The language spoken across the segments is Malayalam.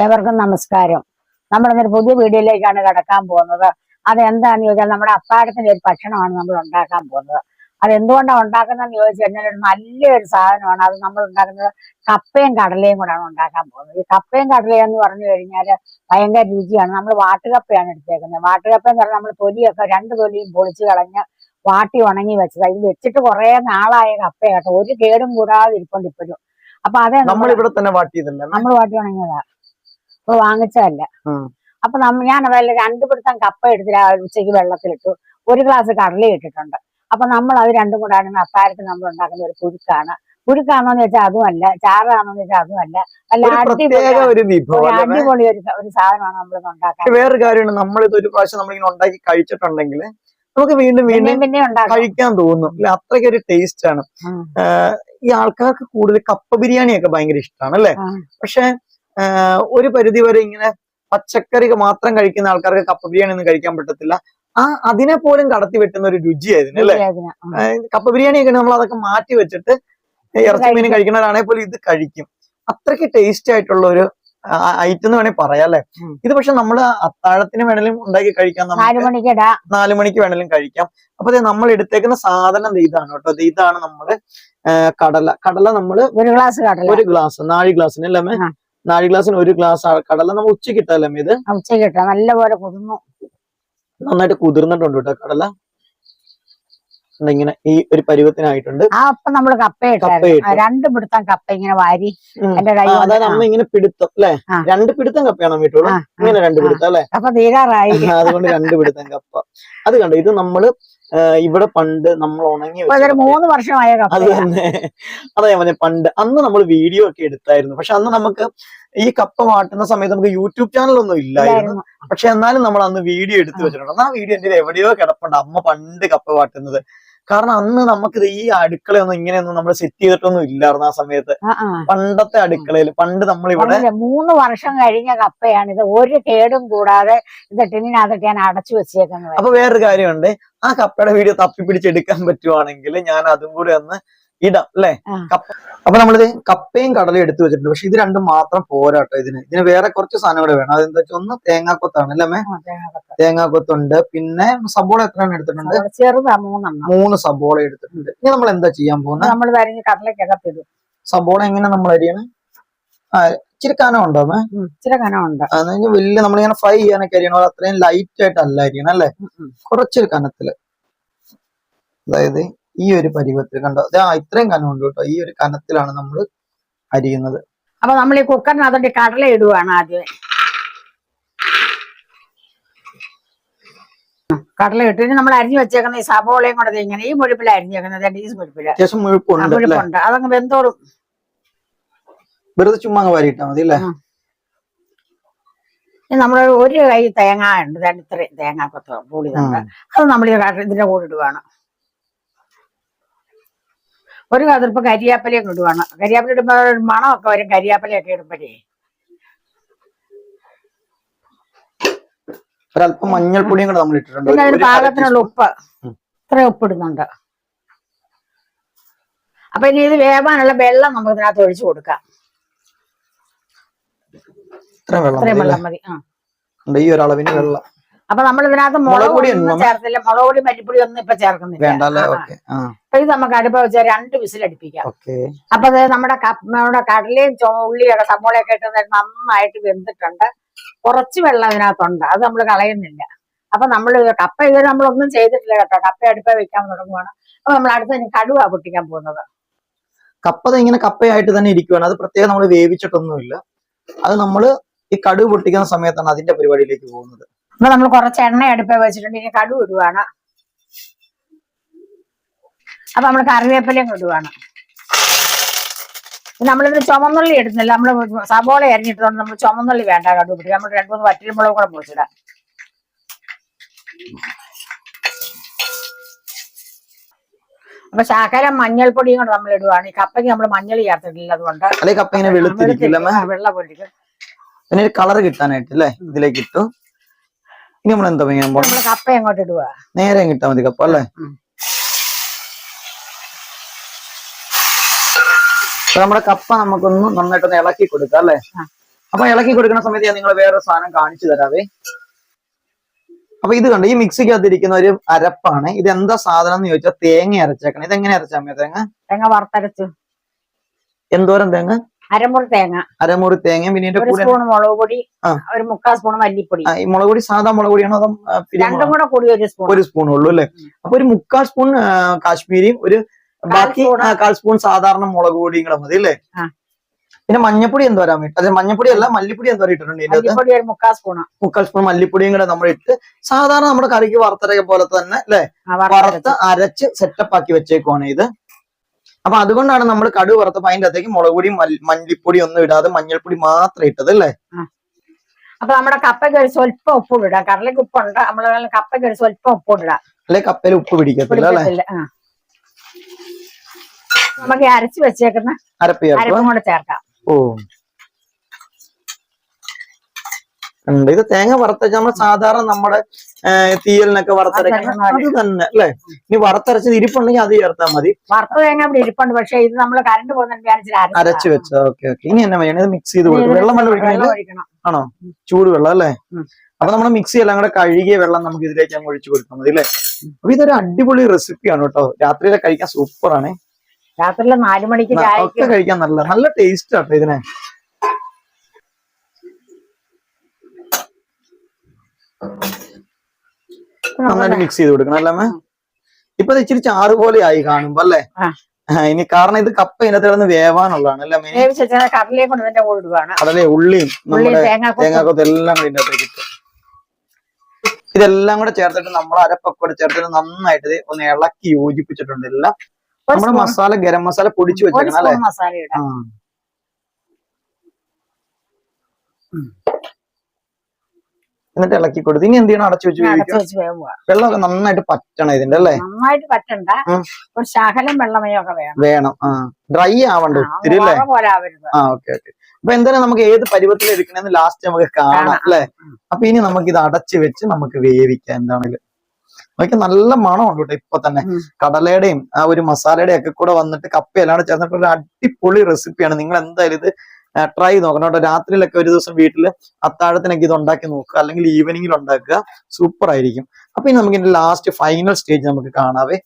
ഏവർക്കും നമസ്കാരം. നമ്മളിന്നൊരു പുതിയ വീഡിയോയിലേക്കാണ് കടക്കാൻ പോകുന്നത്. അതെന്താണെന്ന് ചോദിച്ചാൽ നമ്മുടെ അത്താഴത്തിന്റെ ഒരു ഭക്ഷണമാണ് നമ്മൾ ഉണ്ടാക്കാൻ പോകുന്നത്. അതെന്തുകൊണ്ടാണ് ഉണ്ടാക്കുന്നതെന്ന് ചോദിച്ചു കഴിഞ്ഞാൽ ഒരു നല്ലൊരു സാധനമാണ്. അത് നമ്മൾ ഉണ്ടാക്കുന്നത് കപ്പയും കടലയും കൂടാണ് ഉണ്ടാക്കാൻ പോകുന്നത്. ഈ കപ്പയും കടലയും എന്ന് പറഞ്ഞു കഴിഞ്ഞാൽ ഭയങ്കര രുചിയാണ്. നമ്മൾ വാട്ടുകപ്പയാണ് എടുത്തേക്കുന്നത്. വാട്ടുകപ്പ എന്ന് പറഞ്ഞാൽ നമ്മൾ തൊലിയൊക്കെ 2 തൊലിയും പൊളിച്ച് കളഞ്ഞ് വാട്ടി ഉണങ്ങി വെച്ചത്. ഇത് വെച്ചിട്ട് കുറെ നാളായ കപ്പയാട്ടോ, ഒരു കേടും കൂടാതെ ഇരിപ്പുണ്ട് ഇപ്പോഴും. അപ്പൊ അതെ നമ്മൾ വാട്ടി ഉണങ്ങിയതാ, ഇപ്പൊ വാങ്ങിച്ചതല്ല. അപ്പൊ ഞാൻ അതല്ല 2 പിടുത്തം കപ്പ എടുത്ത് ഉച്ചയ്ക്ക് വെള്ളത്തിലിട്ടു, 1 ഗ്ലാസ് കടല ഇട്ടിട്ടുണ്ട്. അപ്പൊ നമ്മൾ അത് രണ്ടും കൂടാണ് അത്താഴത്തിന് നമ്മൾ ഉണ്ടാക്കുന്ന ഒരു പുഴുക്കാണ്. പുഴുക്കാണോന്ന് വെച്ചാൽ അതുമല്ല, ചാറാണോന്ന് വെച്ചാൽ അതുമല്ല, അല്ല അടിപൊളി ഒരു സാധനമാണ് നമ്മൾ ഉണ്ടാക്കാൻ. വേറൊരു കാര്യമാണ്, നമ്മളിത് ഒരു പ്രാവശ്യം നമ്മളിങ്ങനെ ഉണ്ടാക്കി കഴിച്ചിട്ടുണ്ടെങ്കിൽ നമുക്ക് വീണ്ടും വീണ്ടും കഴിക്കാൻ തോന്നും. അത്രയ്ക്ക് ഒരു ടേസ്റ്റ് ആണ്. ഈ ആൾക്കാർക്ക് കൂടുതൽ കപ്പ ബിരിയാണിയൊക്കെ ഭയങ്കര ഇഷ്ടമാണ് അല്ലെ. പക്ഷെ ഒരു പരിധി വരെ ഇങ്ങനെ പച്ചക്കറി മാത്രം കഴിക്കുന്ന ആൾക്കാർക്ക് കപ്പ ബിരിയാണി ഒന്നും കഴിക്കാൻ പറ്റത്തില്ല. അതിനെ പോലും കടത്തി വെട്ടുന്ന ഒരു രുചിയായിരുന്നു അല്ലെ. കപ്പ ബിരിയാണിയൊക്കെ നമ്മൾ അതൊക്കെ മാറ്റി വെച്ചിട്ട് ഇറച്ചി മീനും കഴിക്കുന്നവരാണെങ്കിൽ പോലും ഇത് കഴിക്കും. അത്രയ്ക്ക് ടേസ്റ്റ് ആയിട്ടുള്ള ഒരു ഐറ്റം എന്ന് വേണമെങ്കിൽ പറയാം അല്ലെ. ഇത് പക്ഷെ നമ്മള് അത്താഴത്തിന് വേണേലും ഉണ്ടാക്കി കഴിക്കാം, 4 മണിക്ക് വേണേലും കഴിക്കാം. അപ്പൊ നമ്മൾ എടുത്തേക്കുന്ന സാധനം ഇതാണ് കേട്ടോ. ഇതാണ് നമ്മുടെ കടല നമ്മള് 1 ഗ്ലാസ് 4 ഗ്ലാസ്സിന് അല്ലേ, 4 ഗ്ലാസ്സിന് 1 ഗ്ലാസ് കടല നമ്മൾ ഉച്ചയ്ക്ക് ഇട്ടല്ലേ ഇത്. ഉച്ചയ്ക്ക് ഇട്ട നല്ലപോലെ കുതിർന്നു, നന്നായിട്ട് കുതിർന്നിട്ടുണ്ട് കേട്ടോ കടല. ഇങ്ങനെ ഈ ഒരു പരുവത്തിനായിട്ടുണ്ട്. അപ്പൊ നമ്മള് കപ്പ 2 പിടുത്തം കപ്പ ഇങ്ങനെ വാരി എന്റെ കൈ, അതായത് അമ്മ ഇങ്ങനെ പിടുത്തം അല്ലെ, 2 പിടുത്തം കപ്പയാണ് വീട്ടുള്ളൂ. ഇങ്ങനെ 2 പിടുത്തം അല്ലെ, അപ്പൊ തീരാറായി. അതുകൊണ്ട് 2 പിടുത്തം കപ്പ. അത് കണ്ടോ, ഇത് നമ്മള് ഇവിടെ പണ്ട് നമ്മൾ ഉണങ്ങി 3 വർഷമായ അത് തന്നെ. അതാ ഞാൻ പറഞ്ഞ, പണ്ട് അന്ന് നമ്മൾ വീഡിയോ ഒക്കെ എടുത്തായിരുന്നു. പക്ഷെ അന്ന് നമുക്ക് ഈ കപ്പ വാട്ടുന്ന സമയത്ത് നമുക്ക് യൂട്യൂബ് ചാനലൊന്നും ഇല്ലായിരുന്നു. പക്ഷെ എന്നാലും നമ്മൾ അന്ന് വീഡിയോ എടുത്തു വെച്ചിട്ടുണ്ട്. ആ വീഡിയോ എന്റെ എവിടെയോ കിടപ്പുണ്ട്, അമ്മ പണ്ട് കപ്പ വാട്ടുന്നത്. കാരണം അന്ന് നമുക്കിത് ഈ അടുക്കളയൊന്നും ഇങ്ങനെയൊന്നും നമ്മൾ സെറ്റ് ചെയ്തിട്ടൊന്നും ഇല്ലായിരുന്നു ആ സമയത്ത്. പണ്ടത്തെ അടുക്കളയിൽ പണ്ട് നമ്മളിവിടെ 3 വർഷം കഴിഞ്ഞ കപ്പയാണ് ഇത്, ഒരു കേടും കൂടാതെ ഇത് ടിന്നിനകത്ത് ഞാൻ അടച്ചു വെച്ചേക്കുന്നത്. അപ്പൊ വേറൊരു കാര്യമുണ്ട്, ആ കപ്പയുടെ വീഡിയോ തപ്പിപ്പിടിച്ചെടുക്കാൻ പറ്റുവാണെങ്കിൽ ഞാൻ അതും കൂടെ ഒന്ന് ഇടാം അല്ലെ. അപ്പൊ നമ്മളിത് കപ്പയും കടലയും എടുത്തു വെച്ചിട്ടുണ്ട്. പക്ഷെ ഇത് രണ്ടും മാത്രം പോരാട്ടോ. ഇതിന് വേറെ കുറച്ച് സാധനം കൂടെ വേണം. അതെന്താ വെച്ചാൽ ഒന്ന് തേങ്ങാക്കൊത്താണ് അല്ലേ അമ്മേ. തേങ്ങാക്കൊത്തുണ്ട്, പിന്നെ സബോള എത്രയാണ് എടുത്തിട്ടുണ്ട്? 3 സബോള എടുത്തിട്ടുണ്ട്. ഇനി നമ്മൾ എന്താ ചെയ്യാൻ പോകുന്നത്? സബോള എങ്ങനെ നമ്മൾ അരിയണം? ഇച്ചിരി കനം ഉണ്ടോ അമ്മേ? ഇച്ചിരി കനമുണ്ട്. വലിയ നമ്മളിങ്ങനെ ഫ്രൈ ചെയ്യാനൊക്കെ അരിയണം, അത്രയും ലൈറ്റ് ആയിട്ടല്ല അരിയണം അല്ലെ, കുറച്ചൊരു കനത്തില്. അതായത് ഈ ഒരു പരുവത്തിൽ കണ്ടോ, ഇത്രയും കനമുണ്ട് കേട്ടോ. ഈ ഒരു കനത്തിലാണ് നമ്മൾ അരിയുന്നത്. അപ്പൊ നമ്മൾ ഈ കുക്കറിനകത്തോട്ട് കടല ഇടുവാണ് ആദ്യം. കടല ഇട്ട് ഇനി നമ്മൾ അരിഞ്ഞു വെച്ചേക്കുന്ന ഈ സബോളയും കൂടെ ഇങ്ങനെ ഈ മുഴുപ്പിൽ അരിഞ്ഞേക്കുന്നത്, ഈ മുഴുപ്പില് അത്യാവശ്യം മുഴുപ്പുണ്ട്. അതങ്ങ് വെന്തോളും. വെറുതെ ചുമ്മാ അങ്ങ് വാരിയിട്ടാ മതി അല്ലേ. നമ്മൾ 1 കൈ തേങ്ങ ഉണ്ട്, ഇത്രയും തേങ്ങാക്കൊത്ത കൂടിയുണ്ട്. അത് നമ്മൾ ഇതിന്റെ കൂടെ ഇടുവാണ്. 1 കതിർപ്പ് കരിയാപ്പലയും ഇടുവാണ്. കരിയാപ്പല ഇടുമ്പോ മണമൊക്കെ വരും, കരിയാപ്പലയൊക്കെ ഇടുമ്പോഴേ. ഒരല്പം മഞ്ഞൾപ്പൊടിയും കൂടെ നമ്മൾ ഇട്ടിട്ടുണ്ട്. പിന്നെ അതിന് പാകത്തിനുള്ള ഉപ്പ്, ഇത്ര ഉപ്പ് ഇടുന്നുണ്ട്. അപ്പൊ ഇനി ഇത് വേവാനുള്ള വെള്ളം നമുക്ക് ഇതിനകത്ത് ഒഴിച്ചു കൊടുക്കാം. ഇത്രയും വെള്ളം മതി. ഈ ഒരു അളവിന് വെള്ളം. അപ്പൊ നമ്മൾ ഇതിനകത്ത് മുളക് പൊടി ചേർത്തില്ല, മുളക് പൊടി മല്ലിപ്പൊടി ഒന്നും ഇപ്പൊ ചേർക്കുന്നില്ല. അപ്പൊ ഇത് നമുക്ക് അടുപ്പ വെച്ചാൽ 2 വിസിൽ അടുപ്പിക്കാം. അപ്പൊ അത് നമ്മുടെ കടലയും ഉള്ളിയൊക്കെ സബോളയൊക്കെ ഇട്ട് നന്നായിട്ട് വെന്തിട്ടുണ്ട്. കുറച്ച് വെള്ളം ഇതിനകത്തുണ്ട്, അത് നമ്മൾ കളയുന്നില്ല. അപ്പൊ നമ്മള് കപ്പ ഇത് നമ്മളൊന്നും ചെയ്തിട്ടില്ല കേട്ടോ. കപ്പ അടുപ്പ വെക്കാൻ തുടങ്ങുവാണ്. അപ്പൊ നമ്മൾ അടുത്ത് കടുവ പൊട്ടിക്കാൻ പോകുന്നത്. കപ്പ ഇങ്ങനെ കപ്പയായിട്ട് തന്നെ ഇരിക്കുവാണ്, അത് പ്രത്യേകം നമ്മൾ വേവിച്ചിട്ടൊന്നുമില്ല. അത് നമ്മള് ഈ കടുവ പൊട്ടിക്കുന്ന സമയത്താണ് അതിന്റെ പരിപാടിയിലേക്ക് പോകുന്നത്. അപ്പൊ നമ്മൾ കുറച്ച് എണ്ണ അടുപ്പ വെച്ചിട്ടുണ്ട്, ഇനി കടുവ ഇടുവാണ്. അപ്പൊ നമ്മൾ കറിവേപ്പിലയും ഇടുവാണ്. നമ്മളിത് ചുമന്നുള്ളി എടുക്കുന്നില്ല, നമ്മള് സബോള അരിഞ്ഞിട്ടുകൊണ്ട് നമ്മൾ ചുമന്നുള്ളി വേണ്ട കടുവ പിടിക്കുക. നമ്മൾ 2-3 വറ്റൽമുളകും കൂടെ പൊടിച്ചിടാം. അപ്പൊ ശകലം മഞ്ഞൾപ്പൊടിയും കൂടെ നമ്മൾ ഇടുവാണ്. ഈ കപ്പയ്ക്ക് നമ്മൾ മഞ്ഞൾ ചേർത്തിട്ടില്ല, അതുകൊണ്ട് വെള്ള പൊടിക്കും. പിന്നെ കളർ കിട്ടാനായിട്ട് അല്ലേ ഇതിലേക്ക് ഇട്ടു. ഇനി നമ്മൾ എന്താ ചെയ്യാൻ പോകുന്നത്? കപ്പ എങ്ങോട്ട് ഇടുക? നേരെ കിട്ടാൻ മതി കപ്പ അല്ലേ. നമ്മുടെ കപ്പ നമുക്കൊന്ന് നന്നായിട്ടൊന്ന് ഇളക്കി കൊടുക്കാം അല്ലെ. അപ്പൊ ഇളക്കി കൊടുക്കുന്ന സമയത്ത് ഞാൻ നിങ്ങളെ വേറെ സാധനം കാണിച്ചു തരാവേ. അപ്പൊ ഇത് കണ്ട് ഈ മിക്സിക്കകത്തിരിക്കുന്ന ഒരു അരപ്പാണ്. ഇത് എന്താ സാധനം എന്ന് ചോദിച്ചാൽ തേങ്ങ അരച്ചേക്കണം. ഇത് എങ്ങനെ അരച്ചാ തേങ്ങ വറുത്തരച്ചു. എന്തോരം തേങ്ങ? അരമുറി തേങ്ങ. അരമുറി തേങ്ങ. പിന്നെ ഒരു സ്പൂൺ മുളക് പൊടി, ഒരു 3/4 സ്പൂൺ മല്ലിപ്പൊടി. മുളക് പൊടി സാധാ മുളക് പൊടിയാണോ അതോ രണ്ടും കൂടെ കൂടി ഒരു സ്പൂൺ ഉള്ളൂ അല്ലെ? അപ്പൊ ഒരു 3/4 സ്പൂൺ കാശ്മീരിയും ഒരു ബാക്കി 1/4 സ്പൂൺ സാധാരണ മുളക് പൊടിയും കൂടെ മതി അല്ലേ? പിന്നെ മഞ്ഞപ്പൊടി എന്തോ വരാൻ വേണ്ടി, അതെ മഞ്ഞപ്പൊടി അല്ല മല്ലിപ്പൊടി എന്തോ ഇട്ടിട്ടുണ്ട് ഇതിനകത്ത്. 3/4 സ്പൂൺ മല്ലിപ്പൊടിയും കൂടെ നമ്മൾ ഇട്ട് സാധാരണ നമ്മുടെ കറിക്ക് വറുത്തരക പോലെ തന്നെ അല്ലെ വറുത്ത് അരച്ച് സെറ്റപ്പ് ആക്കി വെച്ചേക്കുവാണ് ഇത്. അപ്പൊ അതുകൊണ്ടാണ് നമ്മൾ കടുക് വറുത്തപ്പോ അതിന്റെ അകത്തേക്ക് മുളക് പൊടിയും മല്ലിപ്പൊടി ഒന്നും ഇടാതെ മഞ്ഞൾപ്പൊടി മാത്രം ഇട്ടത് അല്ലേ? അപ്പൊ നമ്മുടെ കപ്പയ്ക്ക് ഒരു സ്വല്പം ഉപ്പ് ഇടാം. കടലക്ക് ഉപ്പുണ്ട്, നമ്മള് കപ്പയ്ക്ക് ഒരു സ്വല്പം ഉപ്പ് ഇടാം. അല്ലെ കപ്പയിൽ ഉപ്പ് പിടിക്കത്തില്ല അല്ലെ? നമുക്ക് അരച്ചു വെച്ചേക്കുന്ന അരപ്പും കൂടെ ചേർക്കാം. ഓ ഉണ്ട്. ഇത് തേങ്ങ വറുത്തരച്ച നമ്മൾ സാധാരണ നമ്മുടെ തീയലിനൊക്കെ വറുത്തരക്കുന്ന അത് തന്നെ അല്ലെ? ഇനി വറുത്തരച്ചത് ഇരിപ്പുണ്ടെങ്കിൽ അത് ചേർത്താൽ മതി. വറുത്ത തേങ്ങ ഇവിടെ ഇരിപ്പുണ്ട്, പക്ഷെ ഇത് നമ്മൾ കറണ്ട് പോകുന്ന അരച്ചു വെച്ച. Okay okay. ഇനി എന്നാ വേണം? ഇത് മിക്സ് ചെയ്ത് കൊടുക്കും. വെള്ളം ഒഴിക്കണം ആണോ? ചൂടുവെള്ളം അല്ലെ? അപ്പൊ നമ്മൾ മിക്സി എല്ലാം കൂടെ കഴുകിയ വെള്ളം നമുക്ക് ഇതിലേക്ക് അങ്ങ് ഒഴിച്ചു കൊടുത്താൽ മതി അല്ലെ? അപ്പൊ ഇതൊരു അടിപൊളി റെസിപ്പിയാണ് കേട്ടോ. രാത്രിയിലെ കഴിക്കാൻ സൂപ്പറാണ്. രാത്രിയിലെ 4 മണിക്ക് ഒക്കെ കഴിക്കാൻ നല്ല ടേസ്റ്റ് ആട്ടോ ഇതിനെ. നന്നായിട്ട് മിക്സ് ചെയ്ത് കൊടുക്കണം അല്ലേ? ഇപ്പൊ ഇച്ചിരി ചാറ് പോലെ ആയി കാണുമ്പോ അല്ലേ? ഇനി കാരണം ഇത് കപ്പ ഇതിനകത്ത് കിടന്ന് വേവാനുള്ളതാണ് അല്ലേ? അതല്ലേ ഉള്ളിയും നമ്മുടെ തേങ്ങാക്കൊത്ത് എല്ലാം കൂടി ഇതിന്റെ അകത്തേക്ക് ഇട്ട് ഇതെല്ലാം കൂടെ ചേർത്തിട്ട് നമ്മൾ അരപ്പൊക്കെ കൂടെ ചേർത്തിട്ട് നന്നായിട്ട് ഒന്ന് ഇളക്കി യോജിപ്പിച്ചിട്ടുണ്ട്. എല്ലാം നമ്മുടെ മസാല ഗരം മസാല പൊടിച്ചു വെച്ചേക്കണം അല്ലെ? എന്നിട്ട് ഇളക്കി കൊടുത്ത് ഇനി എന്ത് ചെയ്യണം? അടച്ചു വെച്ച് വെള്ളമൊക്കെ നന്നായിട്ട് പറ്റണം ഇതിന്റെ അല്ലേ? നന്നായിട്ട് പറ്റണ്ട, ഒരു ശകലം വെള്ളമയൊക്കെ വേണം. ഡ്രൈ ആവണ്ട ഒത്തിരി അല്ലേ? Okay okay. അപ്പൊ എന്തായാലും നമുക്ക് ഏത് പരുവത്തിൽ എടുക്കണമെന്ന് ലാസ്റ്റ് നമുക്ക് കാണാം അല്ലെ? അപ്പൊ ഇനി നമുക്ക് ഇത് അടച്ചു വെച്ച് നമുക്ക് വേവിക്കാം. എന്താണെങ്കിലും നമുക്ക് നല്ല മണമുണ്ട് കേട്ടോ. ഇപ്പൊ തന്നെ കടലയുടെയും ആ ഒരു മസാലയുടെയും ഒക്കെ കൂടെ വന്നിട്ട് കപ്പയെല്ലാം കൂടെ ചേർന്നിട്ട് ഒരു അടിപൊളി റെസിപ്പിയാണ്. നിങ്ങൾ എന്തായാലും ഇത് ട്രൈ നോക്കണം കേട്ടോ. രാത്രിയിലൊക്കെ ഒരു ദിവസം വീട്ടിൽ അത്താഴത്തിനൊക്കെ ഇത് ഉണ്ടാക്കി നോക്കുക, അല്ലെങ്കിൽ ഈവനിങ്ങിൽ ഉണ്ടാക്കുക. സൂപ്പർ ആയിരിക്കും. അപ്പൊ ഇനി നമുക്ക് ഇതിന്റെ ലാസ്റ്റ് ഫൈനൽ സ്റ്റേജ് നമുക്ക് കാണാവേ.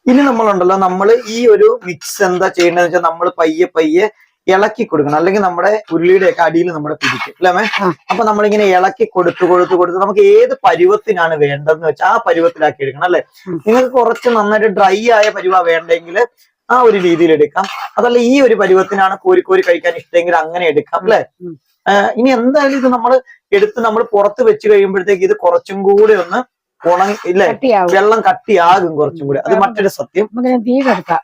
ഇനി നമ്മളുണ്ടല്ലോ, നമ്മൾ ഈ ഒരു മിക്സ് എന്താ ചെയ്യേണ്ടതെന്ന് വെച്ചാൽ നമ്മൾ പയ്യെ ഇളക്കി കൊടുക്കണം, അല്ലെങ്കിൽ നമ്മുടെ ഉരുളിയുടെ ഒക്കെ അടിയിൽ നമ്മുടെ പിടിക്കും അല്ലേ? അപ്പൊ നമ്മളിങ്ങനെ ഇളക്കി കൊടുത്ത് നമുക്ക് ഏത് പരുവത്തിനാണ് വേണ്ടതെന്ന് വെച്ചാൽ ആ പരുവത്തിലാക്കി എടുക്കണം അല്ലെ? നിങ്ങൾക്ക് കുറച്ച് നന്നായിട്ട് ഡ്രൈ ആയ പരുവ വേണ്ടെങ്കിൽ ആ ഒരു രീതിയിൽ എടുക്കാം. അതല്ല ഈ ഒരു പരുവത്തിനാണ് കോരി കഴിക്കാൻ ഇഷ്ടമെങ്കിൽ അങ്ങനെ എടുക്കാം അല്ലെ? ഇനി എന്തായാലും ഇത് നമ്മൾ എടുത്ത് നമ്മൾ പുറത്ത് വെച്ച് കഴിയുമ്പോഴത്തേക്ക് ഇത് കുറച്ചും കൂടെ ഒന്ന് ഉണങ്ങി ഇല്ലേ, വെള്ളം കട്ടിയാകും കുറച്ചും കൂടി. അത് മറ്റൊരു സത്യം. തീ കെടുക്കാം.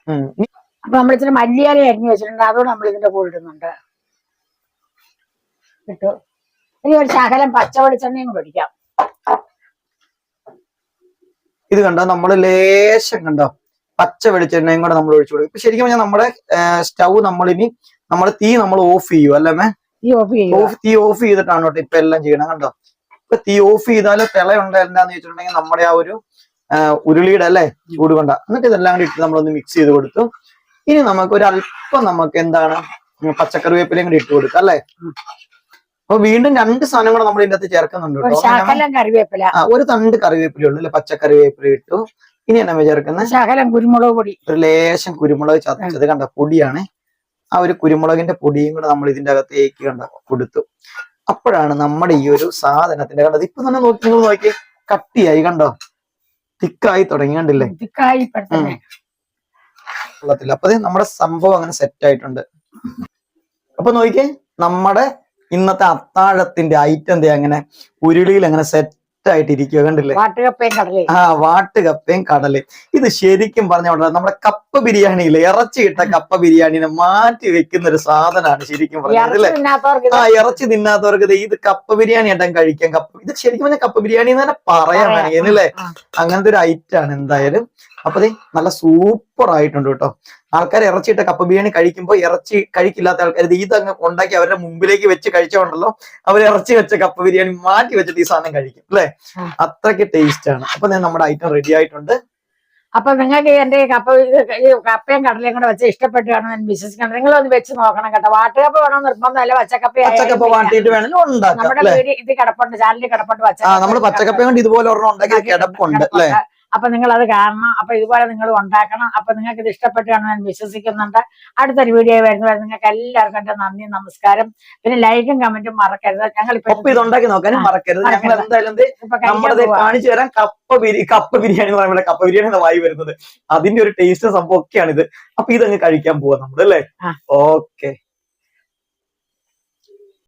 അപ്പൊ നമ്മൾ ഇച്ചിരി മല്ലിയാല അരിഞ്ഞു വെച്ചിട്ടുണ്ട്, അതോടെ നമ്മൾ ഇതിന്റെ കൂടെ ഇടുന്നുണ്ട്. ഇട്ടു. ഇനി ഒരു ശകലം പച്ച വെളിച്ചെണ്ണയും കൂടെ ഒഴിക്കാം. ഇത് കണ്ടോ, നമ്മള് ലേശം കണ്ടോ പച്ച വെളിച്ചെണ്ണയും കൂടെ നമ്മൾ ഒഴിച്ചു കൊടുക്കും. ഇപ്പൊ ശരിക്കും പറഞ്ഞാൽ നമ്മുടെ സ്റ്റൗ നമ്മളിനി തീ നമ്മൾ ഓഫ് ചെയ്യും അല്ലേ? തീ ഓഫ് ചെയ്തിട്ടാണ് കേട്ടോ ഇപ്പൊ എല്ലാം ചെയ്യണം. കണ്ടോ, ഇപ്പൊ തീ ഓഫ് ചെയ്താല് തിളയുണ്ട് എന്താന്ന് വെച്ചിട്ടുണ്ടെങ്കിൽ നമ്മുടെ ആ ഒരു ഉരുളിയുടെ അല്ലെ ചൂട് കൊണ്ട. എന്നിട്ട് ഇതെല്ലാം കൂടി ഇട്ട് നമ്മളൊന്ന് മിക്സ് ചെയ്ത് കൊടുത്തു. ഇനി നമുക്ക് ഒരു അല്പം നമുക്ക് എന്താണ് പച്ചക്കറിവേപ്പിലയും കൂടി ഇട്ട് കൊടുക്കാം അല്ലെ? അപ്പൊ വീണ്ടും 2 സാധനം കൂടെ നമ്മൾ ഇതിന്റെ അകത്ത് ചേർക്കുന്നുണ്ട് കേട്ടോ. ഒരു തണ്ട് കറിവേപ്പില ഉള്ളു അല്ലെ? പച്ചക്കറിവേപ്പില ഇട്ടു. ഇനി എന്നാ ചേർക്കുന്നത്? ശകലം കുരുമുളക് പൊടി, ഒരു ലേശം കുരുമുളക് ചതച്ചത് കണ്ട പൊടിയാണ്. ആ ഒരു കുരുമുളകിന്റെ പൊടിയും കൂടെ നമ്മൾ ഇതിന്റെ അകത്തേക്ക് കൊടുത്തു. അപ്പോഴാണ് നമ്മുടെ ഈ ഒരു സാധനത്തിന്റെ കണ്ടത് ഇപ്പൊ തന്നെ നിങ്ങൾ നോക്കി കട്ടിയായി കണ്ടോ, തിക്കായി തുടങ്ങി കണ്ടില്ലേ? വെള്ളത്തില്ല. അപ്പൊ നമ്മുടെ സംഭവം അങ്ങനെ സെറ്റ് ആയിട്ടുണ്ട്. അപ്പൊ നോക്കിയേ, നമ്മുടെ ഇന്നത്തെ അത്താഴത്തിന്റെ ഐറ്റം എന്താ അങ്ങനെ ഉരുളിയിൽ അങ്ങനെ സെറ്റ് ആയിട്ടിരിക്കുക കണ്ടില്ലേ? വാട്ടുകപ്പയും കടലയും. ഇത് ശരിക്കും പറഞ്ഞ നമ്മുടെ കപ്പ ബിരിയാണിയില്ലേ, ഇറച്ചിയിട്ട കപ്പ ബിരിയാണിനെ മാറ്റി വെക്കുന്ന ഒരു സാധനമാണ് ശരിക്കും പറഞ്ഞത് അല്ലേ? ഇറച്ചി തിന്നാത്തവർക്ക് ഇത് കപ്പ ബിരിയാണി ആയിട്ടും കഴിക്കാം. ഇത് ശരിക്കും പറഞ്ഞാൽ കപ്പ ബിരിയാണി എന്ന് തന്നെ പറയാൻ വേണമെങ്കിൽ അല്ലേ? അങ്ങനത്തെ ഒരു ഐറ്റം ആണ് എന്തായാലും. അപ്പൊ നല്ല സൂപ്പർ ആയിട്ടുണ്ട് കേട്ടോ. ആൾക്കാർ ഇറച്ചിയിട്ട കപ്പ ബിരിയാണി കഴിക്കുമ്പോൾ ഇറച്ചി കഴിക്കില്ലാത്ത ആൾക്കാർ ഇതങ്ങ് ഉണ്ടാക്കി അവരുടെ മുമ്പിലേക്ക് വെച്ച് കഴിച്ചോണ്ടല്ലോ അവർ ഇറച്ചി വെച്ച കപ്പ ബിരിയാണി മാറ്റി വെച്ചിട്ട് ഈ സാധനം കഴിക്കും അല്ലെ? അത്രയ്ക്ക് ടേസ്റ്റ് ആണ്. അപ്പൊ നമ്മുടെ ഐറ്റം റെഡി ആയിട്ടുണ്ട്. അപ്പൊ നിങ്ങൾക്ക് എന്റെ ഈ കപ്പയും കടലയും കൂടെ വെച്ച് ഇഷ്ടപ്പെട്ട് കാണും ഞാൻ വിശ്വസിക്കണം. നിങ്ങളൊന്ന് വെച്ച് നോക്കണം കേട്ടോ. വാട്ടുകപ്പ വേണോ നിർബന്ധമല്ല, പച്ചക്കപ്പ വാട്ടിയിട്ട് വേണമെങ്കിൽ ഉണ്ടാക്കാം. നമ്മുടെ വീട് ഇത് കിടപ്പുണ്ട്, ചാനലിൽ കിടപ്പുണ്ട് നമ്മൾ പച്ചക്കപ്പ കൊണ്ട് ഇതുപോലെ ഒരെണ്ണം ഉണ്ടാക്കി കിടപ്പുണ്ട് അല്ലെ. അപ്പൊ നിങ്ങൾ അത് കാണണം. അപ്പൊ ഇതുപോലെ നിങ്ങൾ ഉണ്ടാക്കണം. അപ്പൊ നിങ്ങൾക്ക് ഇത് ഇഷ്ടപ്പെട്ട് കാണും ഞാൻ വിശ്വസിക്കുന്നുണ്ട്. അടുത്തൊരു വീഡിയോ വരുന്നത് നിങ്ങൾക്ക് എല്ലാവർക്കും എന്റെ നന്ദി, നമസ്കാരം. പിന്നെ ലൈക്കും കമന്റും മറക്കരുത്. ഞങ്ങളിപ്പോ ഇത് ഉണ്ടാക്കി നോക്കാനും മറക്കരുത്. ഞങ്ങൾ എന്തായാലും നമ്മുടെ കാണിച്ചു തരാം. കപ്പ ബിരിയാണി എന്ന് പറയുമ്പോൾ കപ്പ ബിരിയാണി വായി വരുന്നത് അതിന്റെ ഒരു ടേസ്റ്റ് സംഭവം ഒക്കെയാണിത്. അപ്പൊ ഇതങ്ങ് കഴിക്കാൻ പോവാം നമ്മൾ അല്ലേ. ഓക്കെ.